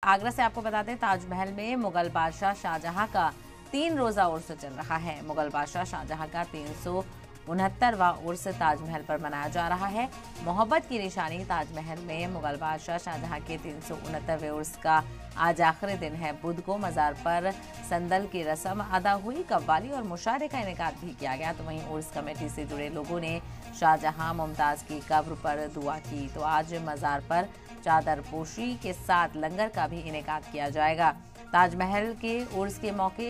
आगरा से आपको बता दें, ताजमहल में मुगल बादशाह शाहजहां का 3 रोजा उर्स चल रहा है। मुगल बादशाह शाहजहां का 369वां उर्स ताजमहल पर मनाया जा रहा है। मोहब्बत की निशानी ताजमहल में मुगल बादशाह शाहजहां के 369वें उर्स का आज आखिरी दिन है। बुध को मज़ार पर संदल की रस्म अदा हुई। कव्वाली और मुशायरे का इनेकाद भी किया गया। तो वहीं उर्स कमेटी से जुड़े लोगों ने शाहजहां मुमताज़ की कब्र पर दुआ की। तो आज मज़ार पर चादर पोशी के साथ लंगर का भी इनेकाद किया जाएगा। ताजमहल के उर्स के मौके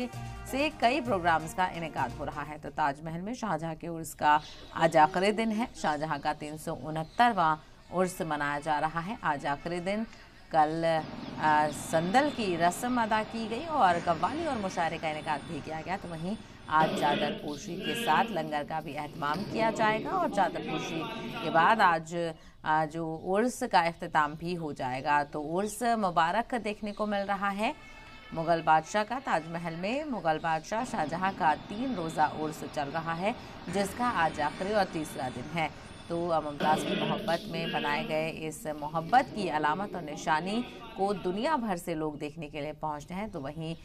से कई प्रोग्राम्स का इनेकाद हो रहा है। तो ताजमहल में शाहजहां के उर्स का आज आखिरी दिन है। शाहजहां का 369वां उर्स मनाया जा रहा है। आज आखिरी दिन कल संदल की रस्म अदा की गई और कव्वाली और मुशायरे का इनेकाद भी किया गया। तो वहीं आज चादर पोशी के साथ लंगर का भी एहतमाम किया जाएगा और चादर पोशी के बाद आज जो उर्स का इख्तिताम भी हो जाएगा। तो उर्स मुबारक देखने को मिल रहा है। मुगल बादशाह का ताजमहल में मुगल बादशाह शाहजहां का 3 रोज़ा उर्स चल रहा है, जिसका आज आखिरी और तीसरा दिन है। तो मुमताज़ की मोहब्बत में बनाए गए इस मोहब्बत की अलामत और निशानी को दुनिया भर से लोग देखने के लिए पहुंचते हैं। तो वहीं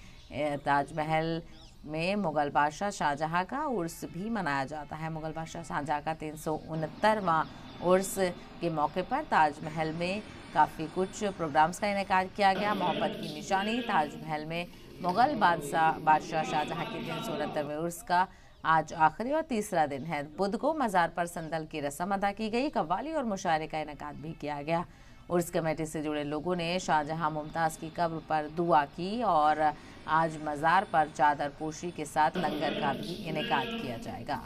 ताजमहल में मुगल बादशाह शाहजहां का उर्स भी मनाया जाता है। मुगल बादशाह शाहजहां का 369वां उर्स के मौके पर ताजमहल में काफ़ी कुछ प्रोग्राम्स का इनेकाद किया गया। मोहब्बत की निशानी ताजमहल में मुगल बादशाह शाहजहां के 369वें उर्स का आज आखिरी और तीसरा दिन है। बुध को मज़ार पर संदल की रस्म अदा की गई। कव्वाली और मुशायरे का इनेकाद भी किया गया। उर्स कमेटी से जुड़े लोगों ने शाहजहां मुमताज़ की कब्र पर दुआ की और आज मज़ार पर चादर पोशी के साथ लंगर का भी इनेकाद किया जाएगा।